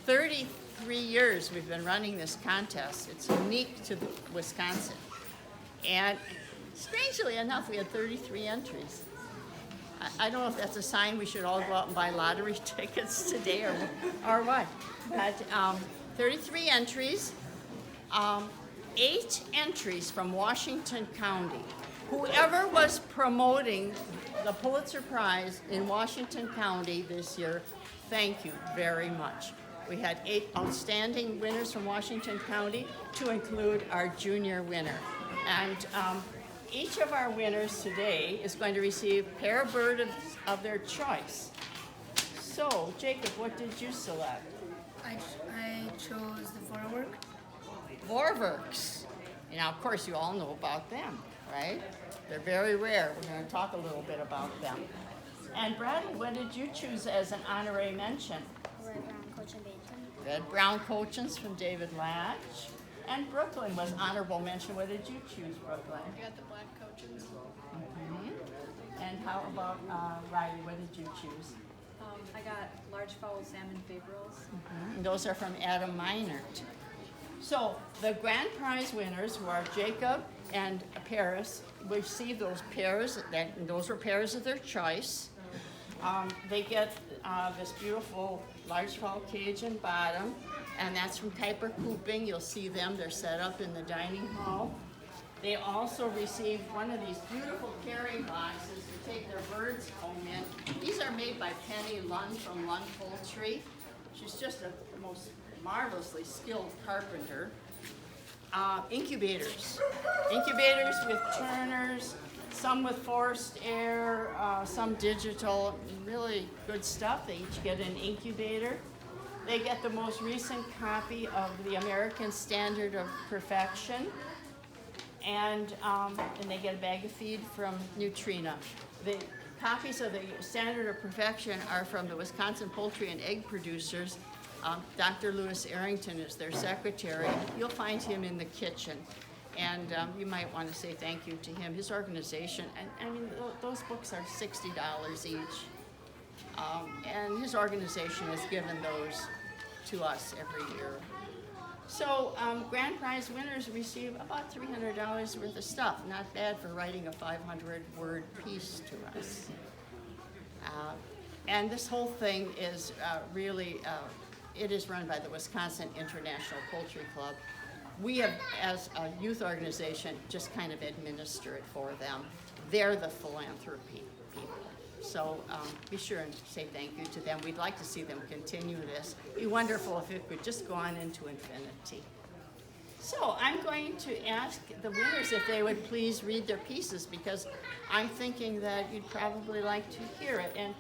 33 years we've been running this contest. It's unique to Wisconsin. And strangely enough, we had 33 entries. I don't know if that's a sign we should all go out and buy lottery tickets today or what. But 33 entries, 8 entries from Washington County. Whoever was promoting the Pulitzer Prize in Washington County this year, thank you very much. We had 8 outstanding winners from Washington County to include our junior winner. And each of our winners today is going to receive a pair of birds of their choice. So, Jacob, what did you select? I chose the Vorwerk. Vorwerks. Now, of course, you all know about them, right? They're very rare. We're going to talk a little bit about them. And Bradley, what did you choose as an honorary mention? Red brown cochin bacon. Red brown cochins from David Latch. And Brooklyn was honorable mention. What did you choose, Brooklyn? I got the black cochins. Mm-hmm. And how about Riley? What did you choose? I got large fowl salmon favorals. Mm-hmm. And those are from Adam Meinert. So the grand prize winners, who are Jacob and Paris, received those pairs. Those were pairs of their choice. They get this beautiful large fowl Cajun bottom, and that's from Kuiper Cooping. You'll see them. They're set up in the dining hall. They also received one of these beautiful carrying boxes to take their birds home in. These are made by Penny Lund from Lund Poultry. She's just the most marvelously skilled carpenter. Incubators with turners, some with forced air, some digital, really good stuff. They each get an incubator. They get the most recent copy of the American Standard of Perfection, and they get a bag of feed from Nutrina. The copies of the Standard of Perfection are from the Wisconsin Poultry and Egg Producers. Dr. Lewis Arrington is their secretary. You'll find him in the kitchen. And you might want to say thank you to him, his organization. And I mean, those books are $60 each. And his organization has given those to us every year. So grand prize winners receive about $300 worth of stuff. Not bad for writing a 500-word piece to us. And this whole thing is really, it is run by the Wisconsin International Poultry Club. We have, as a youth organization, just kind of administer it for them. They're the philanthropy people. So be sure and say thank you to them. We'd like to see them continue this. It'd be wonderful if it could just go on into infinity. So I'm going to ask the winners if they would please read their pieces, because I'm thinking that you'd probably like to hear it. And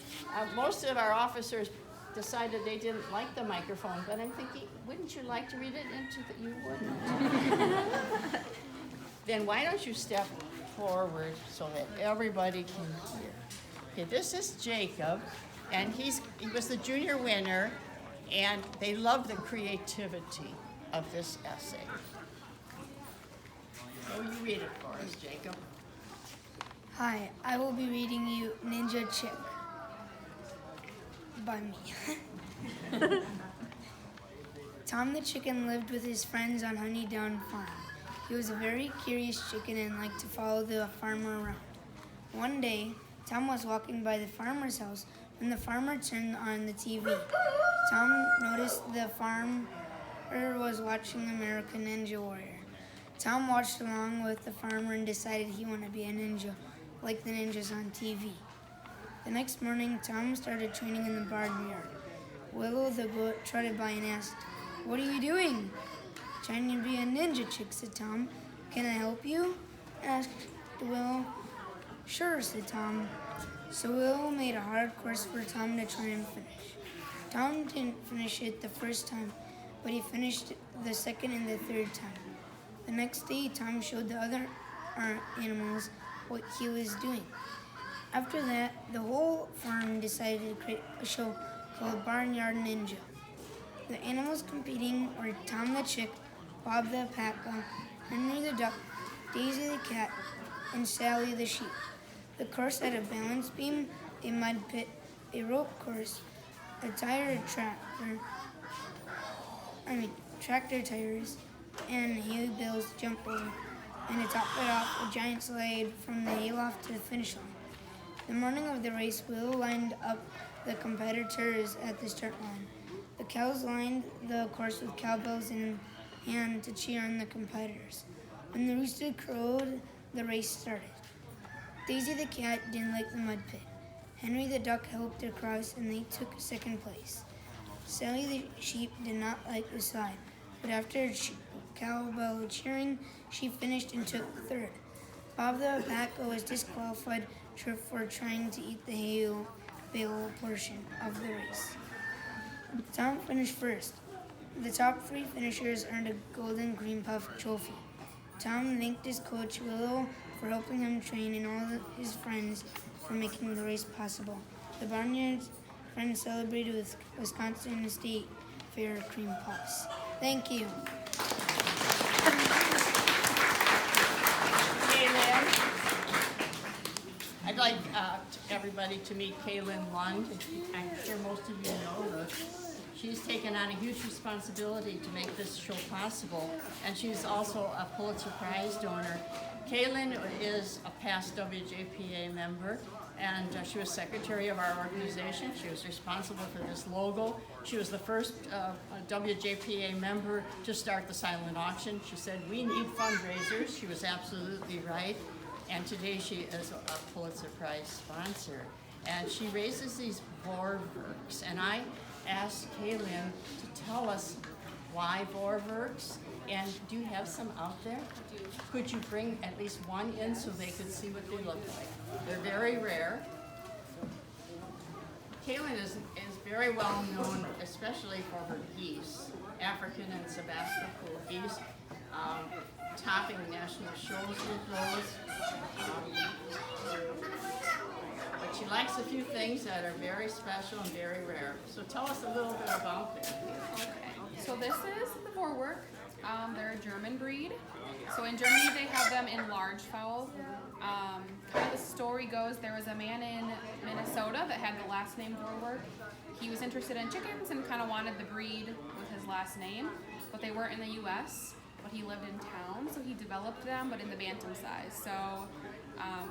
most of our officers decided they didn't like the microphone, but I'm thinking, wouldn't you like to read it into the, you wouldn't? Then why don't you step forward so that everybody can hear. Okay, this is Jacob, and he was the junior winner, and they love the creativity of this essay. So you read it for us, Jacob. Hi, I will be reading you Ninja Chick by me. Tom the chicken lived with his friends on Honeydown Farm. He was a very curious chicken and liked to follow the farmer around. One day, Tom was walking by the farmer's house when the farmer turned on the TV. Tom noticed the farmer was watching American Ninja Warrior. Tom watched along with the farmer and decided he wanted to be a ninja, like the ninjas on TV. The next morning, Tom started training in the barnyard. Willow the goat trotted by and asked, "What are you doing?" "Trying to be a ninja chick," said Tom. "Can I help you?" asked Willow. "Sure," said Tom. So Willow made a hard course for Tom to try and finish. Tom didn't finish it the first time, but he finished it the second and the third time. The next day, Tom showed the other animals what he was doing. After that, the whole farm decided to create a show called Barnyard Ninja. The animals competing were Tom the chick, Bob the alpaca, Henry the duck, Daisy the cat, and Sally the sheep. The course had a balance beam, a mud pit, a rope course, a tire tractor, tractor tires and hay bales to jump over, and to top it off, a giant slide from the hayloft to the finish line. The morning of the race, Will lined up the competitors at the start line. The cows lined the course with cowbells in hand to cheer on the competitors. When the rooster crowed, the race started. Daisy the cat didn't like the mud pit. Henry the duck helped her cross, and they took second place. Sally the sheep did not like the slide, but after cowbell cheering, she finished and took third. Bob the alpaca was disqualified for trying to eat the hay bale portion of the race. Tom finished first. The top 3 finishers earned a golden green puff trophy. Tom thanked his coach Willow for helping him train and all his friends for making the race possible. The Barnyard's friends celebrated with Wisconsin State Fair cream puffs. Thank you. I'd like everybody to meet Kaylin Lund. I'm sure most of you know her. She's taken on a huge responsibility to make this show possible, and she's also a Pulitzer Prize donor. Kaylin is a past WJPA member, and she was secretary of our organization. She was responsible for this logo. She was the first WJPA member to start the silent auction. She said, "We need fundraisers." She was absolutely right. And today she is a Pulitzer Prize sponsor. And she raises these Vorwerks. And I asked Kaylin to tell us why Vorwerks. And do you have some out there? I do. Could you bring at least one in so they could see what they look like? They're very rare. Kaylin is very well known, especially for her geese, African and Sebastopol geese, topping national shows with those. But she likes a few things that are very special and very rare. So tell us a little bit about them. Okay, so this is the Vorwerk. They're a German breed. So in Germany they have them in large fowl. Kind of the story goes, there was a man in Minnesota that had the last name Vorwerk. He was interested in chickens and kind of wanted the breed with his last name, but they weren't in the US, but he lived in town, so he developed them, but in the bantam size. So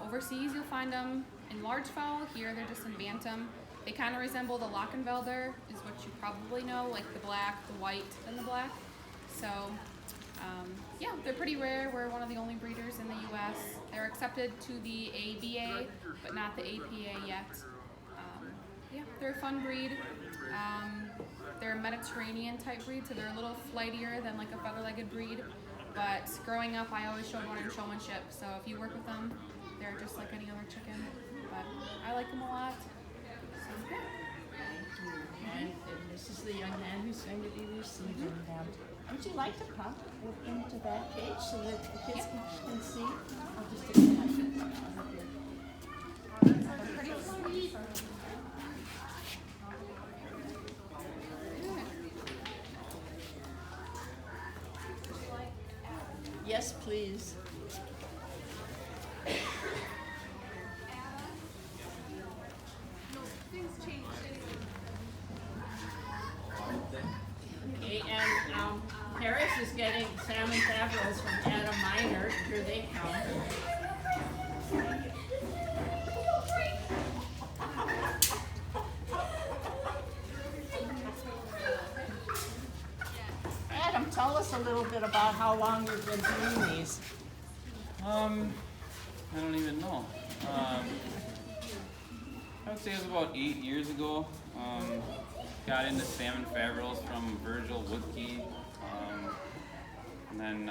overseas you'll find them in large fowl. Here they're just in bantam. They kind of resemble the Lockenwälder, is what you probably know, like the black, the white, and the black. So yeah, they're pretty rare. We're one of the only breeders in the US. They're accepted to the ABA, but not the APA yet. Yeah, they're a fun breed. They're a Mediterranean type breed, so they're a little flightier than like a feather-legged breed. But growing up, I always showed one in showmanship. So if you work with them, they're just like any other chicken. But I like them a lot. So yeah. And this is the young man who's going to be receiving them. Would you like to pop into that cage so that the kids can see? I'll just take my foot out of here. They're pretty fluffy. Yes, please. Okay, and Harris is getting salmon favreros from Adam Miner. Here they come. Adam, tell us a little bit about how long you've been doing these. I don't even know. I would say it was about 8 years ago. Got into salmon favreros from Virgil Woodkey. And then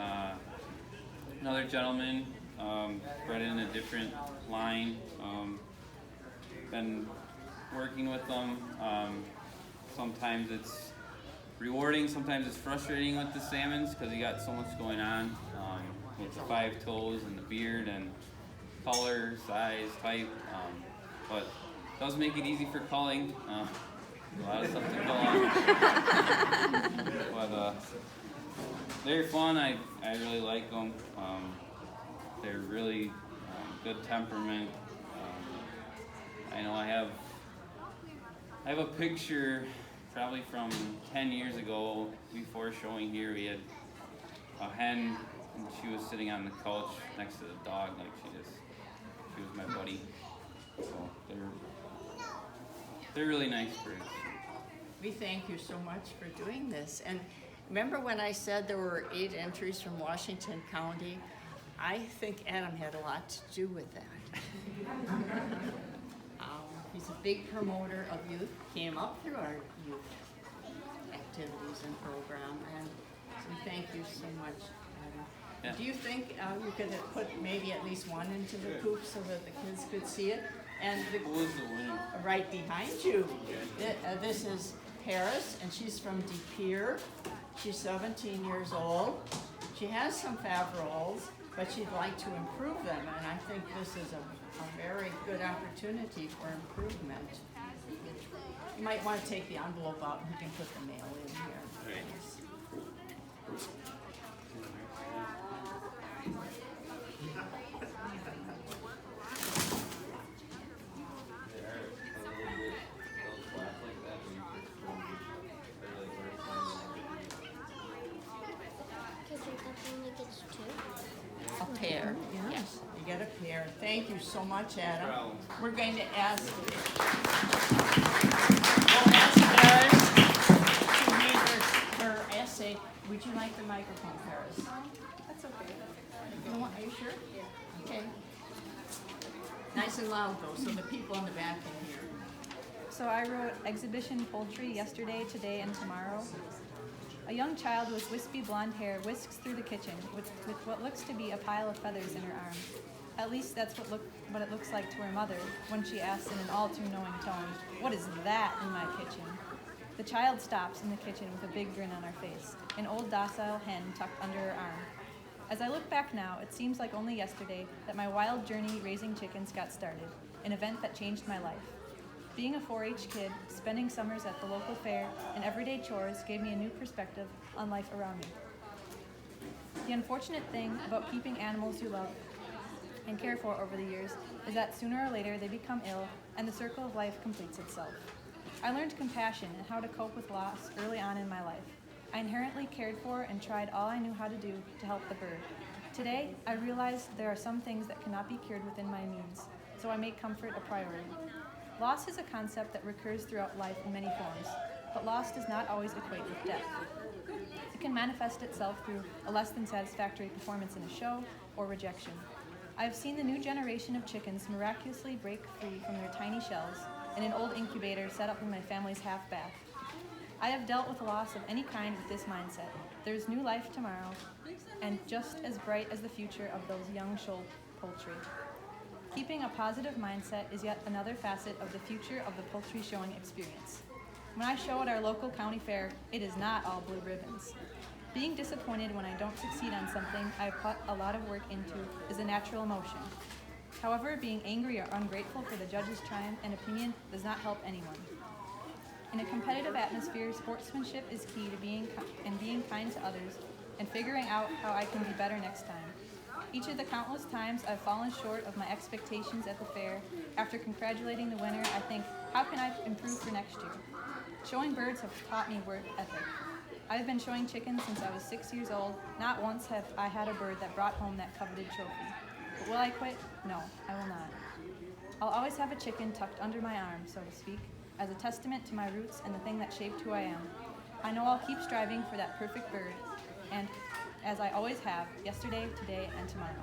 another gentleman bred in a different line. Been working with them. Sometimes it's rewarding, sometimes it's frustrating with the salmons because you got so much going on with the 5 toes and the beard and color, size, type. But it does make it easy for culling. A lot of stuff to cull on. But they're fun. I really like them. They're really good temperament. I know I have a picture probably from 10 years ago, before showing here, we had a hen, and she was sitting on the couch next to the dog, like she was my buddy. So they're really nice birds. We thank you so much for doing this. And remember when I said there were 8 entries from Washington County? I think Adam had a lot to do with that. He's a big promoter of youth, came up through our youth activities and program, and so we thank you so much, Adam. Yeah. Do you think you could have put maybe at least one into the coop so that the kids could see it? And Who was the winner? right behind you, this is Paris, and she's from De Pere. She's 17 years old. She has some Favreau's, but she'd like to improve them, and I think this is a very good opportunity for improvement. You might want to take the envelope out and you can put the mail in here. Right. Because your company only gets 2. A pair, yes. You get a pair. Thank you so much, Adam. problem. We're going to ask, we'll ask Paris to read her essay. Would you like the microphone, Paris? That's okay. Are you sure? Yeah. Okay. Nice and loud though, so the people in the back can hear. So I wrote exhibition poultry yesterday, today, and tomorrow. A young child with wispy blonde hair whisks through the kitchen with what looks to be a pile of feathers in her arm. At least that's what it looks like to her mother when she asks in an all too knowing tone, "What is that in my kitchen?" The child stops in the kitchen with a big grin on her face, an old docile hen tucked under her arm. As I look back now, it seems like only yesterday that my wild journey raising chickens got started, an event that changed my life. Being a 4-H kid, spending summers at the local fair, and everyday chores gave me a new perspective on life around me. The unfortunate thing about keeping animals you love and care for over the years is that sooner or later they become ill and the circle of life completes itself. I learned compassion and how to cope with loss early on in my life. I inherently cared for and tried all I knew how to do to help the bird. Today, I realize there are some things that cannot be cured within my means, so I make comfort a priority. Loss is a concept that recurs throughout life in many forms, but loss does not always equate with death. It can manifest itself through a less than satisfactory performance in a show or rejection. I have seen the new generation of chickens miraculously break free from their tiny shells in an old incubator set up in my family's half bath. I have dealt with loss of any kind with this mindset. There is new life tomorrow, and just as bright as the future of those young shoal poultry. Keeping a positive mindset is yet another facet of the future of the poultry showing experience. When I show at our local county fair, it is not all blue ribbons. Being disappointed when I don't succeed on something I've put a lot of work into is a natural emotion. However, being angry or ungrateful for the judge's triumph and opinion does not help anyone. In a competitive atmosphere, sportsmanship is key to being kind to others and figuring out how I can be better next time. Each of the countless times I've fallen short of my expectations at the fair, after congratulating the winner, I think, how can I improve for next year? Showing birds have taught me work ethic. I've been showing chickens since I was 6 years old. Not once have I had a bird that brought home that coveted trophy. But will I quit? No, I will not. I'll always have a chicken tucked under my arm, so to speak, as a testament to my roots and the thing that shaped who I am. I know I'll keep striving for that perfect bird, and as I always have, yesterday, today, and tomorrow.